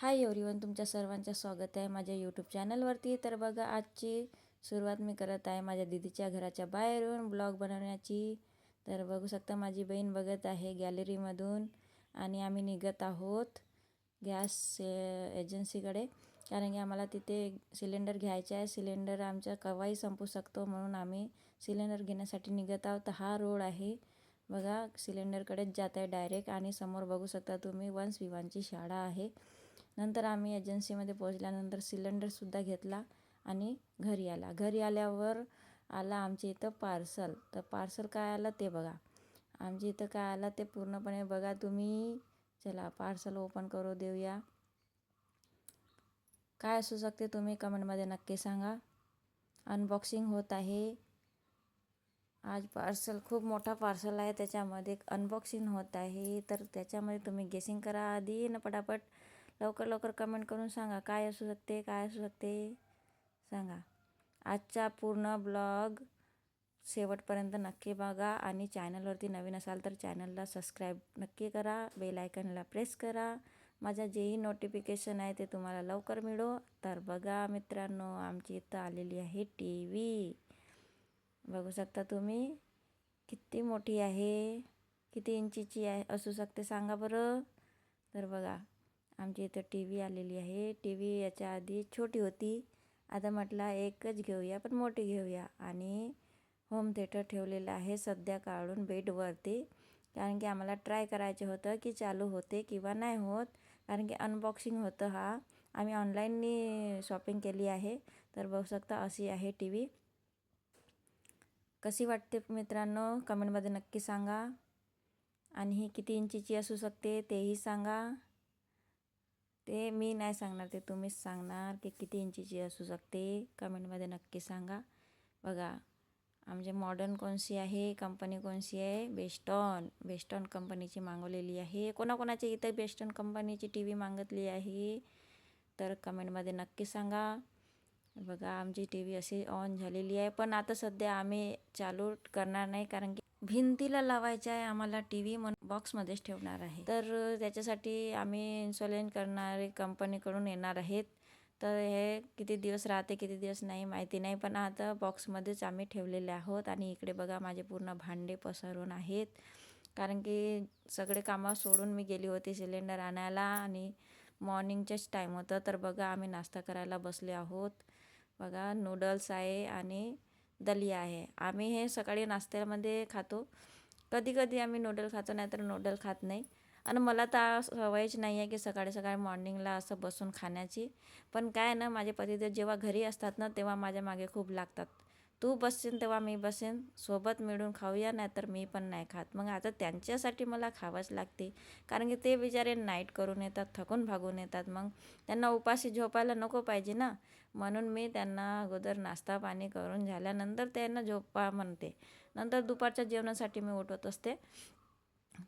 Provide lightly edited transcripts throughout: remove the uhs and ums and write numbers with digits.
Hi everyone, तुमच्या सर्वांचं स्वागत आहे माझ्या यूट्यूब चॅनलवरती. तर बघा, आजची सुरुवात मी करत आहे माझ्या दीदीच्या घराच्या बाहेरून ब्लॉग बनवण्याची. तर बघू शकता, माझी बहीण बघत आहे गॅलरीमधून आणि आम्ही निघत आहोत गॅस एजन्सीकडे, कारण की आम्हाला तिथे सिलेंडर घ्यायचा आहे. सिलेंडर आमचा केव्हाही संपू शकतो, म्हणून आम्ही सिलेंडर घेण्यासाठी निघत आहोत. हा रोड आहे बघा, सिलेंडरकडेच जात आहे डायरेक्ट. आणि समोर बघू शकता तुम्ही वंश विवांची शाळा आहे. नंतर आम्ही एजन्सीमध्ये पोहोचल्यानंतर सिलेंडरसुद्धा घेतला आणि घरी आल्यावर आला आमच्या इथं पार्सल. तर पार्सल काय आलं ते बघा, आमच्या इथं काय आलं ते पूर्णपणे बघा तुम्ही. चला पार्सल ओपन करू देऊया. काय असू शकते तुम्ही कमेंटमध्ये नक्की सांगा. अनबॉक्सिंग होत आहे आज. पार्सल खूप मोठा पार्सल आहे, त्याच्यामध्ये अनबॉक्सिंग होत आहे. तर त्याच्यामध्ये तुम्ही गेसिंग करा आधी ना, पटापट लवकर लवकर कमेंट करून सांगा काय असू शकते, काय असू शकते सांगा. आजचा पूर्ण ब्लॉग शेवटपर्यंत नक्की बघा आणि चॅनलवरती नवीन असाल तर चॅनलला सबस्क्राईब नक्की करा, बेल आयकनला प्रेस करा. माझा जेही नोटिफिकेशन आहे ते तुम्हाला लवकर मिळो. तर बघा मित्रांनो, आमची इथं आलेली आहे TV. बघू शकता तुम्ही किती मोठी आहे, किती इंचीची आहे असू शकते सांगा बरं. तर बघा, आमची इथं TV आलेली आहे. TV याच्या आधी छोटी होती, आता म्हटलं एकच घेऊया पण मोठी घेऊया. आणि होम थिएटर ठेवलेलं आहे सध्या काढून बेडवरती, कारण की आम्हाला ट्राय करायचं होतं की चालू होते किंवा नाही होत, कारण की अनबॉक्सिंग होतं. हा आम्ही ऑनलाईननी शॉपिंग केली आहे. तर बघू शकता अशी आहे TV. कशी वाटते मित्रांनो कमेंटमध्ये नक्की सांगा. आणि ही किती इंचीची असू शकते तेही सांगा. ते मी नाही सांगणार, ते तुम्हीच सांगणार की किती इंचीची असू शकते. कमेंटमध्ये नक्की सांगा. बघा, आमचे मॉडर्न कोणची आहे, कंपनी कोणची आहे, बेस्टॉन कंपनीची मागवलेली आहे. कोणाकोणाची इथं बेस्टॉन कंपनीची TV मागितली आहे तर कमेंटमध्ये नक्की सांगा. बघा, आमची TV अशी ऑन झालेली आहे, पण आता सध्या आम्ही चालू करणार नाही, कारण की भिंतीला लावायचं आहे आम्हाला TV, म्हणून बॉक्समध्येच ठेवणार आहे. तर त्याच्यासाठी आम्ही इन्स्टॉलेशन करणारे कंपनीकडून येणार आहेत. तर हे किती दिवस राहते किती दिवस नाही माहिती नाही, पण आता बॉक्समध्येच आम्ही ठेवलेले आहोत. आणि इकडे बघा माझे पूर्ण भांडे पसरून आहेत, कारण की सगळे कामं सोडून मी गेली होती सिलेंडर आणायला आणि मॉर्निंगचंच टाईम होतं. तर बघा, आम्ही नाश्ता करायला बसले आहोत. बघा, नूडल्स आहे आणि दलिया आहे. आम्ही हे सकाळी नाश्त्यामध्ये खातो. कधी कधी आम्ही नूडल खातो, नाही तर नूडल खात नाही. आणि मला तर सवयच नाही आहे की सकाळी सकाळी मॉर्निंगला असं बसून खाण्याची. पण काय ना, माझे पतिदेव जेव्हा घरी असतात ना, तेव्हा माझ्या मागे खूप लागतात. तू बसशील तेव्हा मी बसेन, सोबत मिळून खाऊया, नाही तर मी पण नाही खात. मग आता त्यांच्यासाठी मला खावंच लागते, कारण की ते बिचारे नाईट करून येतात, थकून भागून येतात. मग त्यांना उपाशी झोपायला नको पाहिजे ना, म्हणून मी त्यांना अगोदर नाश्ता पाणी करून झाल्यानंतर त्यांना झोपा म्हणते. नंतर दुपारच्या जेवणासाठी मी उठवत असते.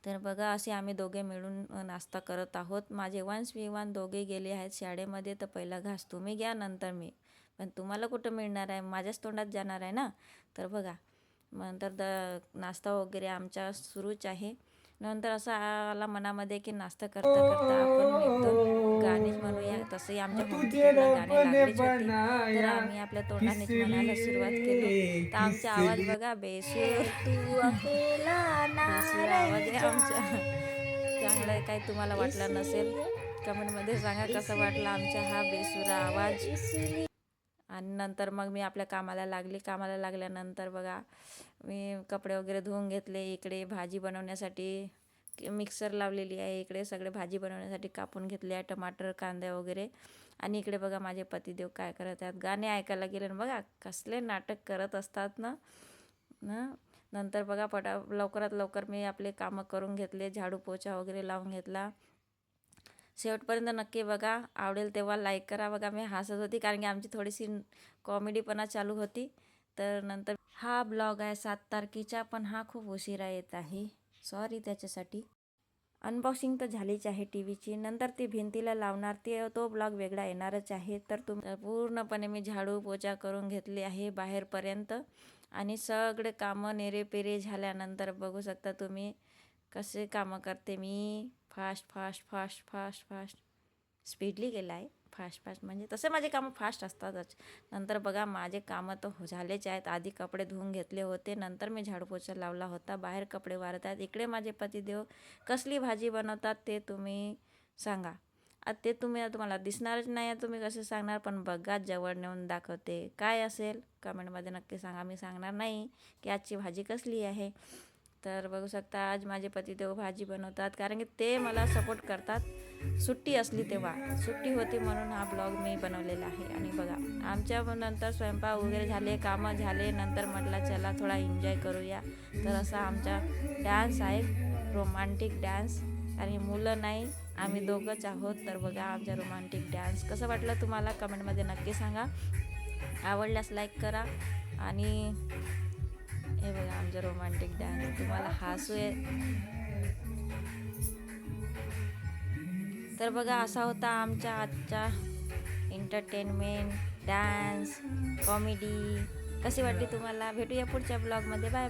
तर बघा, असे आम्ही दोघे मिळून नाश्ता करत आहोत. माझे वंश विवान दोघे गेले आहेत शाळेमध्ये, तर पहिला घास तुम्ही घ्या नंतर मी. पण तुम्हाला कुठं मिळणार आहे, माझ्याच तोंडात जाणार आहे ना. तर बघा, नंतर नाश्ता वगैरे आमचा सुरूच आहे. नंतर असं आला मनामध्ये की नाश्ता करता करता आपण एक दोन गाणेच म्हणूया. तसंही आमच्या होम तुझे थिएटरला रब गाणे ने लागलेच होते, तर बनाया आम्ही आपल्या तोंडानेच किस म्हणायला सुरुवात केलो. लिए तर किस आमचा आवाज लिए बघा, बेसूर तू अकेला ना बेसूर आवाज रह आहे आमचा. चांगलं आहे, काही तुम्हाला जाए वाटलं नसेल इसलिए कमेंटमध्ये सांगा कसं वाटलं आमचा हा बेसुरा आवाज. इसलिए आणि नंतर मग मी आपल्या कामाला लागली. कामाला लागल्यानंतर बघा, मी कपडे वगैरे धुवून घेतले. इकडे भाजी बनवण्यासाठी मिक्सर लावलेली आहे, इकडे सगळे भाजी बनवण्यासाठी कापून घेतले आहे, टमाटर कांदे वगैरे. आणि इकडे बघा माझे पतिदेव काय करत आहेत, गाणे ऐकायला गेले. बघा कसले नाटक करत असतात ना. नंतर बघा, लवकरात लवकर मी आपले कामं करून घेतले, झाडू पोछा वगैरे लावून घेतला. शेवटपर्यंत नक्की बघा, आवडेल तेव्हा लाईक करा. बघा, मी हसत होती कारण की आमची थोडीशी कॉमेडीपणा चालू होती. तर नंतर हा ब्लॉग आहे 7 तारखेचा, पण हा खूप उशिरा येत आहे, सॉरी त्याच्यासाठी. अनबॉक्सिंग तर झालीच आहे TVची. नंतर ती भिंतीला लावणार, तो ब्लॉग वेगळा येणारच आहे. तर पूर्णपणे मी झाडू पोछा करून घेतले आहे बाहेरपर्यंत. आणि सगळे कामं नेरेपेरे झाल्यानंतर बघू शकता तुम्ही कसे कामं करते मी, fast fast fast fast fast. Speedily केला आहे, फास्ट म्हणजे तसे माझे कामं फास्ट असतातच. नंतर बघा माझे कामं तर झालेच आहेत. आधी कपडे धुवून घेतले होते, नंतर मी झाडू पोछा लावला होता. बाहेर कपडे वाळत आहेत. इकडे माझे पतिदेव कसली भाजी बनवतात ते तुम्ही सांगा. आता ते तुम्हाला दिसणारच नाही आहे, तुम्ही कसे सांगणार, पण बघा जवळ नेऊन दाखवते. काय असेल कमेंटमध्ये नक्की सांगा. मी सांगणार नाही की आजची भाजी कसली आहे. तर बघू शकता आज माझे पतिदेव भाजी बनवतात, कारण की ते मला सपोर्ट करतात. सुट्टी असली तेव्हा, सुट्टी होती म्हणून हा ब्लॉग मी बनवलेला आहे. आणि बघा आमच्या नंतर स्वयंपाक वगैरे झाले, कामं झाले, नंतर म्हटलं चला थोडा एन्जॉय करूया. तर असा आमचा डान्स आहे, रोमॅन्टिक डान्स. आणि मुलं नाही, आम्ही दोघंच आहोत. तर बघा आमचा रोमॅन्टिक डान्स कसं वाटलं तुम्हाला कमेंटमध्ये नक्की सांगा. आवडल्यास लाईक करा. आणि हे बघा आमचा रोमॅन्टिक डान्स, तुम्हाला हसू तर बघा असा होता आमचा आजचा एंटरटेनमेंट, डान्स, कॉमेडी. कशी वाटली तुम्हाला? भेटूया पुढच्या ब्लॉगमध्ये. बाय.